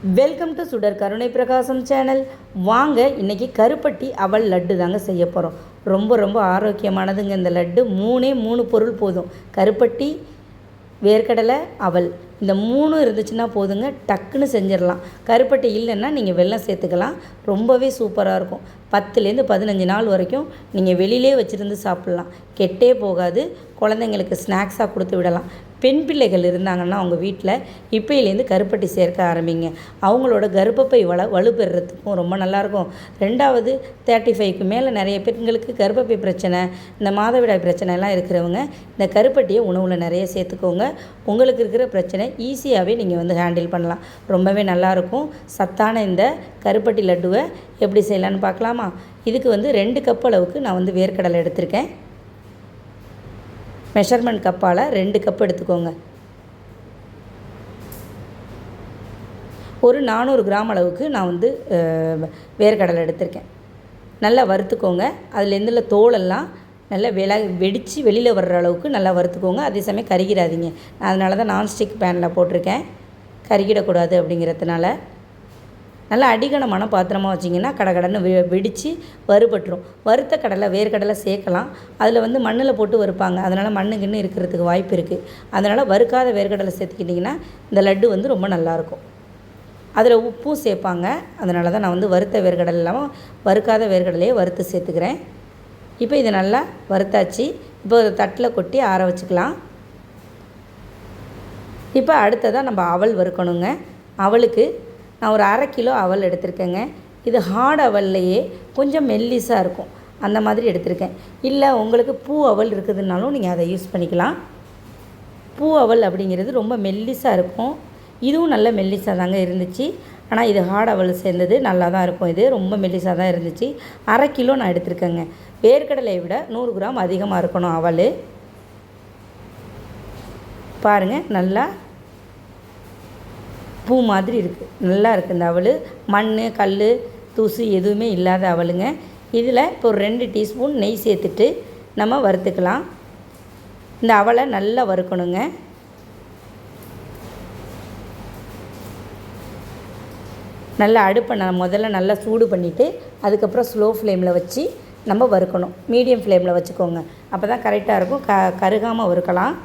Welcome to சுடர் கருணை பிரகாசம் சேனல். வாங்க இன்றைக்கி கருப்பட்டி அவல் லட்டு தாங்க செய்ய போகிறோம். ரொம்ப ரொம்ப ஆரோக்கியமானதுங்க இந்த லட்டு. மூணு பொருள் போதும். கருப்பட்டி, வேர்க்கடலை, அவல், இந்த 3 இருந்துச்சுன்னா போதுங்க, டக்குன்னு செஞ்சிடலாம். கருப்பட்டி இல்லைன்னா நீங்கள் வெல்லம் சேர்த்துக்கலாம். ரொம்பவே சூப்பராக இருக்கும். 10லேருந்து 15 நாள் வரைக்கும் நீங்கள் வெளியிலே வச்சுருந்து சாப்பிட்லாம். கெட்டே போகாது. குழந்தைங்களுக்கு ஸ்நாக்ஸாக கொடுத்து விடலாம். பெண் பிள்ளைகள் இருந்தாங்கன்னா அவங்க வீட்டில் இப்போயிலேருந்து கருப்பட்டி சேர்க்க ஆரம்பிங்க. அவங்களோட கர்ப்பப்பை வலுப்பெறத்துக்கும் ரொம்ப நல்லாயிருக்கும். 2வது 35க்கு மேலே நிறைய பெண்களுக்கு கர்ப்பப்பை பிரச்சனை, இந்த மாதவிடாய் பிரச்சனை எல்லாம் இருக்கிறவங்க இந்த கருப்பட்டியை உணவில் நிறைய சேர்த்துக்கோங்க. உங்களுக்கு இருக்கிற பிரச்சனை ஈஸியாகவே நீங்கள் ஹேண்டில் பண்ணலாம். ரொம்பவே நல்லாயிருக்கும். சத்தான இந்த கருப்பட்டி லட்டுவை எப்படி செய்யலான்னு பார்க்கலாமா? இதுக்கு 2 கப் அளவுக்கு நான் வேர்க்கடலை எடுத்திருக்கேன். மெஷர்மெண்ட் கப்பால் 2 கப் எடுத்துக்கோங்க. ஒரு 400 கிராம் அளவுக்கு நான் வேர்க்கடலை எடுத்திருக்கேன். நல்லா வறுத்துக்கோங்க. அதுலேருந்து தோலெல்லாம் நல்லா வெடித்து வெளியில் வர்ற அளவுக்கு நல்லா வறுத்துக்கோங்க. அதே சமயம் கருகிடாதீங்க. அதனால தான் நான்ஸ்டிக் பேனில் போட்டிருக்கேன், கருகிடக்கூடாது அப்படிங்கிறதுனால. நல்லா அடிகனமான பாத்திரமாக வச்சிங்கன்னா கடகடன்னு வெடித்து வறுபட்டுரும். வறுத்த கடலை வேர்க்கடலை சேர்க்கலாம். அதில் மண்ணில் போட்டு வறுப்பாங்க. அதனால் மண்ணுக்குன்னு இருக்கிறதுக்கு வாய்ப்பு இருக்குது. அதனால் வறுக்காத வேர்க்கடலை சேர்த்துக்கிட்டிங்கன்னா இந்த லட்டு ரொம்ப நல்லாயிருக்கும். அதில் உப்பும் சேர்ப்பாங்க. அதனால தான் நான் வறுத்த வேர்க்கடலை இல்லாமல் வறுக்காத வேர்க்கடலையே வறுத்து சேர்த்துக்கிறேன். இப்போ இதை நல்லா வறுத்தாச்சு. இப்போ ஒரு தட்டில் கொட்டி ஆற வச்சுக்கலாம். இப்போ அடுத்ததாக நம்ம அவல் வறுக்கணுங்க. அவலுக்கு நான் ஒரு 1/2 கிலோ அவல் எடுத்திருக்கேங்க. இது ஹார்ட் அவல்லையே கொஞ்சம் மெல்லிஸாக இருக்கும், அந்த மாதிரி எடுத்திருக்கேன். இல்லை உங்களுக்கு பூ அவல் இருக்குதுன்னாலும் நீங்கள் அதை யூஸ் பண்ணிக்கலாம். பூ அவல் அப்படிங்கிறது ரொம்ப மெல்லிஸாக இருக்கும். இதுவும் நல்ல மெல்லிஸாக தாங்க இருந்துச்சு. ஆனால் இது ஹார்ட் அவல் சேர்ந்தது நல்லா தான் இருக்கும். இது ரொம்ப மெல்லிஸாக தான் இருந்துச்சு. 1/2 கிலோ நான் எடுத்திருக்கேங்க. வேர்க்கடலையை விட 100 கிராம் அதிகமாக இருக்கணும் அவல். பாருங்கள், நல்லா பூ மாதிரி இருக்குது. நல்லா இருக்குது இந்த அவல். மண், கல், தூசு எதுவுமே இல்லாத அவலுங்க. இதில் இப்போ ஒரு 2 டீஸ்பூன் நெய் சேர்த்துட்டு நம்ம வறுத்துக்கலாம். இந்த அவலை நல்லா வறுக்கணுங்க. நல்லா அடுப்பை முதல்ல நல்லா சூடு பண்ணிவிட்டு அதுக்கப்புறம் ஸ்லோ ஃப்ளேமில் வச்சு நம்ம வறுக்கணும். மீடியம் ஃப்ளேமில் வச்சுக்கோங்க. அப்போ தான் கரெக்டாக இருக்கும். கருகாமல் வறுக்கலாம்.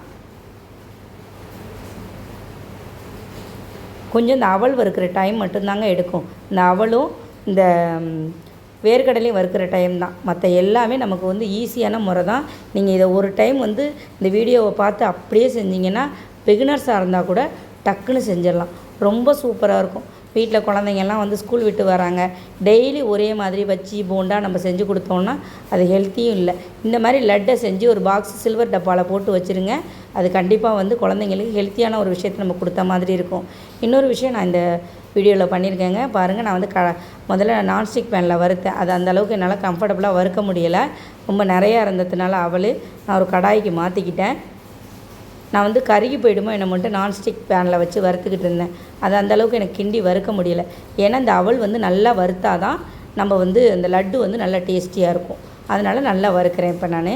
கொஞ்சம் இந்த அவல் வறுக்கிற டைம் மட்டும்தாங்க எடுக்கும். இந்த அவலும் இந்த வேர்க்கடலையும் வறுக்கிற டைம் தான். மற்ற எல்லாமே நமக்கு ஈஸியான முறை தான். நீங்கள் இதை ஒரு டைம் இந்த வீடியோவை பார்த்து அப்படியே செஞ்சிங்கன்னா பிகினர்ஸாக இருந்தால் கூட டக்குன்னு செஞ்சிடலாம். ரொம்ப சூப்பராக இருக்கும். வீட்டில் குழந்தைங்கள்லாம் ஸ்கூல் விட்டு வராங்க, டெய்லி ஒரே மாதிரி வச்சு போண்டா நம்ம செஞ்சு கொடுத்தோன்னா அது ஹெல்த்தியும் இல்லை. இந்த மாதிரி லட்டை செஞ்சு ஒரு பாக்ஸ் சில்வர் டப்பாவில் போட்டு வச்சுருங்க. அது கண்டிப்பாக குழந்தைங்களுக்கு ஹெல்த்தியான ஒரு விஷயத்தை நம்ம கொடுத்த மாதிரி இருக்கும். இன்னொரு விஷயம் நான் இந்த வீடியோவில் பண்ணியிருக்கேங்க. பாருங்கள், நான் முதல்ல நான்ஸ்டிக் பேனில் வறுத்தேன். அது அந்தளவுக்கு என்னால் கம்ஃபர்டபுளாக வறுக்க முடியலை. ரொம்ப நிறையா இருந்ததுனால அவள் நான் ஒரு கடாய்க்கு மாற்றிக்கிட்டேன். நான் கருகி போயிடுமோ என்னை மட்டும் நான்ஸ்டிக் பேனில் வச்சு வறுத்துக்கிட்டு இருந்தேன். அது அந்தளவுக்கு எனக்கு கிண்டி வறுக்க முடியலை. ஏன்னா இந்த அவல் நல்லா வறுத்தா தான் நம்ம அந்த லட்டு நல்லா டேஸ்டியாக இருக்கும். அதனால் நல்லா வறுக்கிறேன். இப்போ நான்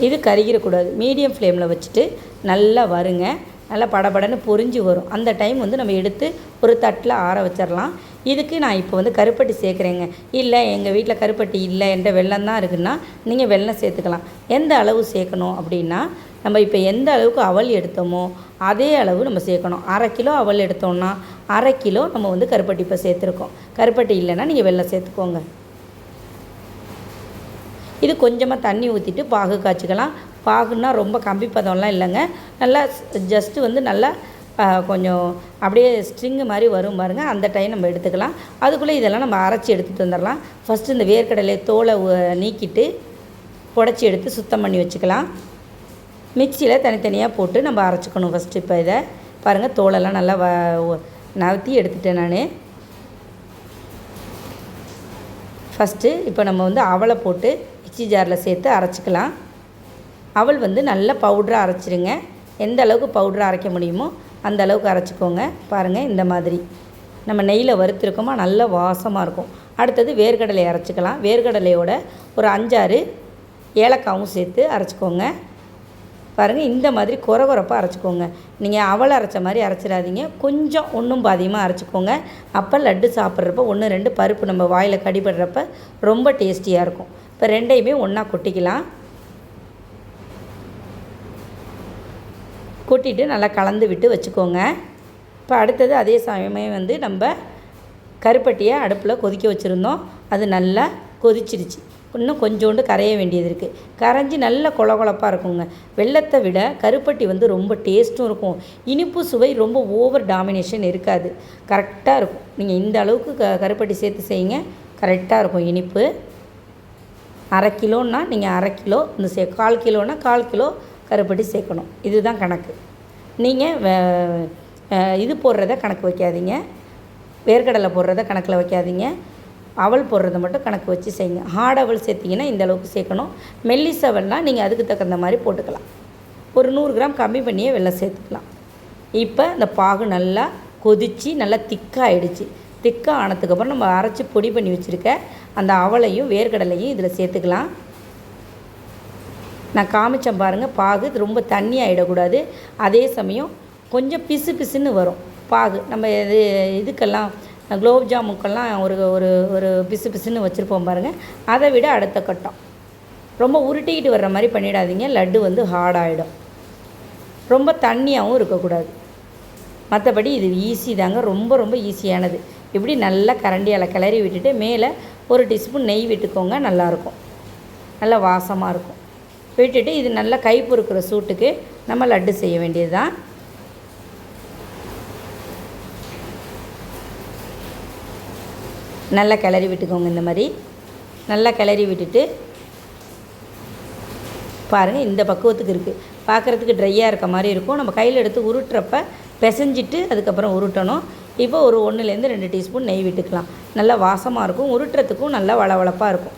இது கருகிடக்கூடாது. மீடியம் ஃப்ளேமில் வச்சுட்டு நல்லா வருங்க. நல்லா படபடன்னு பொரிஞ்சு வரும். அந்த டைம் நம்ம எடுத்து ஒரு தட்டில் ஆற வச்சிடலாம். இதுக்கு நான் இப்போ கருப்பட்டி சேர்க்குறேங்க. இல்லை எங்கள் வீட்டில் கருப்பட்டி இல்லை, என்கிட்ட வெல்லம் தான் இருக்குன்னா நீங்கள் வெல்லம் சேர்த்துக்கலாம். எந்த அளவு சேர்க்கணும் அப்படின்னா, நம்ம இப்போ எந்த அளவுக்கு அவல் எடுத்தோமோ அதே அளவு நம்ம சேர்க்கணும். 1/2 கிலோ அவல் எடுத்தோம்னா 1/2 கிலோ நம்ம கருப்பட்டி இப்போ சேர்த்துருக்கோம். கருப்பட்டி இல்லைன்னா நீங்கள் வெல்லம் சேர்த்துக்கோங்க. இது கொஞ்சமாக தண்ணி ஊற்றிட்டு பாகு காய்ச்சிக்கலாம். பாகுன்னா ரொம்ப கம்பி பதம்லாம் இல்லைங்க. நல்லா ஜஸ்ட்டு நல்லா கொஞ்சம் அப்படியே ஸ்ட்ரிங்கு மாதிரி வரும் பாருங்கள். அந்த டைம் நம்ம எடுத்துக்கலாம். அதுக்குள்ளே இதெல்லாம் நம்ம அரைச்சி எடுத்துகிட்டு வந்துடலாம். ஃபஸ்ட்டு இந்த வேர்க்கடலை தோலை நீக்கிட்டு புடச்சி எடுத்து சுத்தம் பண்ணி வச்சுக்கலாம். மிக்சியில் தனித்தனியாக போட்டு நம்ம அரைச்சிக்கணும் ஃபஸ்ட்டு. இப்போ இதை பாருங்கள், தோலெல்லாம் நல்லா நவுத்தி எடுத்துட்டேன் நான். ஃபஸ்ட்டு இப்போ நம்ம அவலை போட்டு மிக்சி ஜாரில் சேர்த்து அரைச்சிக்கலாம். அவல் நல்லா பவுடராக அரைச்சிருங்க. எந்த அளவுக்கு பவுடராக அரைக்க முடியுமோ அந்த அளவுக்கு அரைச்சிக்கோங்க. பாருங்கள், இந்த மாதிரி நம்ம நெய்யில் வறுத்துருக்கோமா, நல்ல வாசமாக இருக்கும். அடுத்தது வேர்க்கடலை அரைச்சிக்கலாம். வேர்க்கடலையோட ஒரு 5-6 ஏலக்காவும் சேர்த்து அரைச்சிக்கோங்க. பாருங்கள், இந்த மாதிரி கொரகொரப்பாக அரைச்சிக்கோங்க. நீங்கள் அவல் அரைச்ச மாதிரி அரைச்சிடாதீங்க, கொஞ்சம் ஒன்றும் பாதியமாக அரைச்சிக்கோங்க. அப்போ லட்டு சாப்பிட்றப்ப 1, 2 பருப்பு நம்ம வாயில் கடிபடுறப்ப ரொம்ப டேஸ்டியாக இருக்கும். இப்போ ரெண்டையுமே ஒன்றா கொட்டிக்கலாம். கொட்டிட்டு நல்லா கலந்து விட்டு வச்சுக்கோங்க. இப்போ அடுத்தது அதே சமயம் வந்து நம்ம கருப்பட்டியை அடுப்பில் கொதிக்க வச்சுருந்தோம். அது நல்லா கொதிச்சிடுச்சு. இன்னும் கொஞ்சோண்டு கரைய வேண்டியது இருக்குது. கரைஞ்சி நல்ல கொழகொழப்பாக இருக்குங்க. வெல்லத்தை விட கருப்பட்டி வந்து ரொம்ப டேஸ்ட்டும் இருக்கும். இனிப்பு சுவை ரொம்ப ஓவர் டாமினேஷன் இருக்காது, கரெக்டாக இருக்கும். நீங்கள் இந்த அளவுக்கு கருப்பட்டி சேர்த்து செய்யுங்க, கரெக்டாக இருக்கும் இனிப்பு. 1/2 கிலோன்னா நீங்கள் 1/2 கிலோ, இந்த 1/4 கிலோன்னா 1/4 கிலோ கருப்பட்டி சேர்க்கணும். இதுதான் கணக்கு. நீங்கள் இது போடுறத கணக்கு வைக்காதீங்க, வேர்க்கடலை போடுறத கணக்கில் வைக்காதீங்க, அவல் போடுறத மட்டும் கணக்கு வச்சு செய்யுங்க. ஹார்ட் அவல் சேர்த்திங்கன்னா இந்த அளவுக்கு சேர்க்கணும். மெல்லிஸ் அவல்னால் நீங்கள் அதுக்கு தகுந்த மாதிரி போட்டுக்கலாம். ஒரு 100 கிராம் கம்மி பண்ணியே வெல்லம் சேர்த்துக்கலாம். இப்போ இந்த பாகு நல்லா கொதித்து நல்லா திக்காகிடுச்சு. திக்காக ஆனதுக்கப்புறம் நம்ம அரைச்சி பொடி பண்ணி வச்சுருக்க அந்த அவலையும் வேர்க்கடலையும் இதில் சேர்த்துக்கலாம். நான் காமிச்சேன் பாருங்கள், பாகு ரொம்ப தண்ணி ஆகிடக்கூடாது. அதே சமயம் கொஞ்சம் பிசு பிசுன்னு வரும் பாகு. நம்ம இதுக்கெல்லாம் குலோப் ஜாமுக்கெல்லாம் ஒரு ஒரு ஒரு பிசு பிசுன்னு வச்சுருப்போம் பாருங்கள், அதை விட அடுத்த கட்டம். ரொம்ப உருட்டிக்கிட்டு வர்ற மாதிரி பண்ணிடாதீங்க, லட்டு வந்து ஹார்டாகிடும். ரொம்ப தண்ணியாகவும் இருக்கக்கூடாது. மற்றபடி இது ஈஸி தாங்க, ரொம்ப ரொம்ப ஈஸியானது. இப்படி நல்லா கரண்டியால் கிளறி விட்டுட்டு மேலே 1 டீஸ்பூன் நெய் விட்டுக்கோங்க, நல்லாயிருக்கும், நல்லா வாசமாக இருக்கும். விட்டுட்டு இது நல்லா கை பொறுக்கிற சூட்டுக்கு நம்ம லட்டு செய்ய வேண்டியது தான். நல்லா கிளறி விட்டுக்கோங்க. இந்த மாதிரி நல்லா கிளறி விட்டுட்டு பாருங்கள், இந்த பக்குவத்துக்கு இருக்குது. பார்க்குறதுக்கு ட்ரையாக இருக்க மாதிரி இருக்கும். நம்ம கையில் எடுத்து உருட்டுறப்ப பிசைஞ்சிட்டு அதுக்கப்புறம் உருட்டணும். இப்போ ஒரு 1லேருந்து 2 டீஸ்பூன் நெய் விட்டுக்கலாம். நல்லா வாசமாக இருக்கும், உருட்டுறதுக்கும் நல்லா வளவளப்பாக இருக்கும்.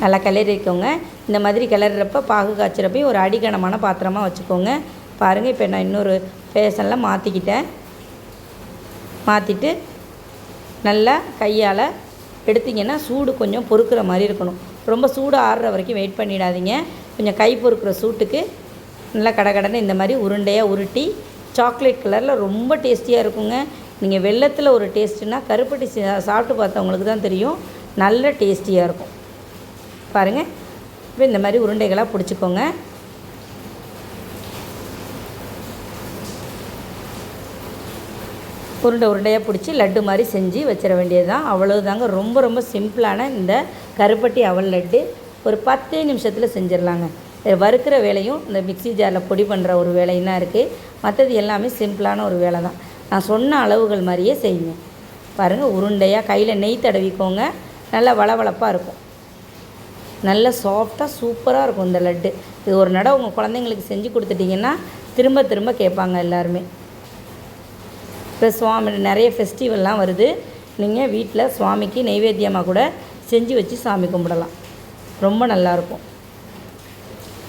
நல்லா கிளறிக்கோங்க. இந்த மாதிரி கிளறப்ப பாகு காய்ச்சிறப்பையும் ஒரு அடிகனமான பாத்திரமாக வச்சுக்கோங்க. பாருங்கள், இப்போ நான் இன்னொரு பேசனில் மாற்றிட்டு நல்லா கையால் எடுத்திங்கன்னா சூடு கொஞ்சம் பொறுக்கிற மாதிரி இருக்கணும். ரொம்ப சூடு ஆறுற வரைக்கும் வெயிட் பண்ணிடாதீங்க. கொஞ்சம் கை பொறுக்கிற சூட்டுக்கு நல்லா கடகடன்னு இந்த மாதிரி உருண்டையாக உருட்டி சாக்லேட் கலரில் ரொம்ப டேஸ்டியாக இருக்குங்க. நீங்கள் வெல்லத்தில் ஒரு டேஸ்ட்டுன்னா கருப்பட்டி சாப்பிட்டு பார்த்தவங்களுக்கு தான் தெரியும், நல்ல டேஸ்டியாக இருக்கும். பாருங்கள், இப்போ இந்த மாதிரி உருண்டைகளாக பிடிச்சிக்கோங்க. உருண்டையாக பிடிச்சி லட்டு மாதிரி செஞ்சு வச்சிட வேண்டியது தான். அவ்வளோதாங்க. ரொம்ப ரொம்ப சிம்பிளான இந்த கருப்பட்டி அவல் லட்டு ஒரு 10 நிமிஷத்தில் செஞ்சிடலாங்க. வறுக்கிற வேலையும் இந்த மிக்ஸி ஜாரில் பொடி பண்ணுற ஒரு வேலையும் தான் இருக்குது. மற்றது எல்லாமே சிம்பிளான ஒரு வேலை தான். நான் சொன்ன அளவுகள் மாதிரியே செய்யுங்க. பாருங்கள், உருண்டையாக கையில் நெய் தடவிக்கோங்க. நல்லா வளவளப்பாக இருக்கும், நல்ல சாஃப்டாக சூப்பராக இருக்கும் இந்த லட்டு. இது ஒரு நடை உங்கள் குழந்தைங்களுக்கு செஞ்சு கொடுத்துட்டிங்கன்னா திரும்ப திரும்ப கேட்பாங்க எல்லாருமே. இப்போ சுவாமி நிறைய ஃபெஸ்டிவல்லாம் வருது. நீங்கள் வீட்டில் சுவாமிக்கு நைவேத்தியமாக கூட செஞ்சு வச்சு சாமி கும்பிடலாம், ரொம்ப நல்லாயிருக்கும்.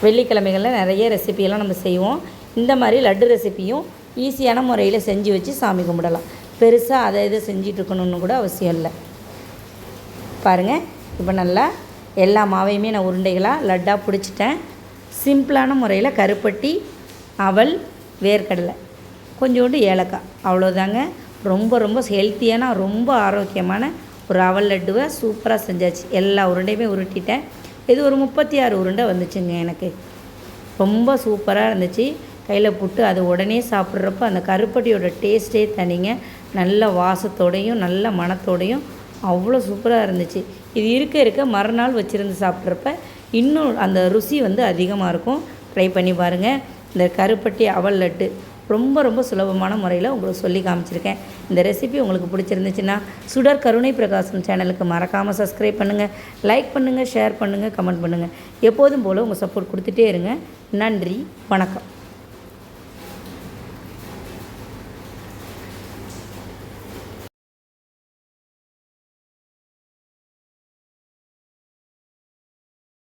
வெள்ளிக்கிழமைகளில் நிறைய ரெசிபியெல்லாம் நம்ம செய்வோம். இந்த மாதிரி லட்டு ரெசிப்பியும் ஈஸியான முறையில் செஞ்சு வச்சு சாமி கும்பிடலாம். பெருசாக அதை இதை செஞ்சிட்ருக்கணுன்னு கூட அவசியம் இல்லை. பாருங்கள், இப்போ நல்லா எல்லா மாவையுமே நான் உருண்டைகளாக லட்டாக பிடிச்சிட்டேன். சிம்பிளான முறையில் கருப்பட்டி, அவல், வேர்க்கடலை, கொஞ்சோண்டு ஏலக்காய், அவ்வளோதாங்க. ரொம்ப ரொம்ப ஹெல்த்தியான ரொம்ப ஆரோக்கியமான ஒரு அவல் லட்டுவை சூப்பராக செஞ்சாச்சு. எல்லா உருண்டையுமே உருட்டிட்டேன். இது ஒரு 36 உருண்டை வந்துச்சுங்க எனக்கு. ரொம்ப சூப்பராக இருந்துச்சு. கையில் புட்டு அது உடனே சாப்பிட்றப்ப அந்த கருப்பட்டியோட டேஸ்ட்டே தனிங்க. நல்ல வாசத்தோடையும் நல்ல மணத்தோடையும் அவ்வளோ சூப்பராக இருந்துச்சு. இது இருக்க மறுநாள் வச்சுருந்து சாப்பிட்றப்ப இன்னும் அந்த ருசி வந்து அதிகமாக இருக்கும். ட்ரை பண்ணி பாருங்கள். இந்த கருப்பட்டி அவல் லட்டு ரொம்ப ரொம்ப சுலபமான முறையில் உங்களுக்கு சொல்லி காமிச்சிருக்கேன். இந்த ரெசிபி உங்களுக்கு பிடிச்சிருந்துச்சுன்னா சுடர் கருணை பிரகாசம் சேனலுக்கு மறக்காமல் சப்ஸ்கிரைப் பண்ணுங்கள், லைக் பண்ணுங்கள், ஷேர் பண்ணுங்கள், கமெண்ட் பண்ணுங்கள். எப்போதும் போல் உங்கள் சப்போர்ட் கொடுத்துட்டே இருங்க. நன்றி, வணக்கம்.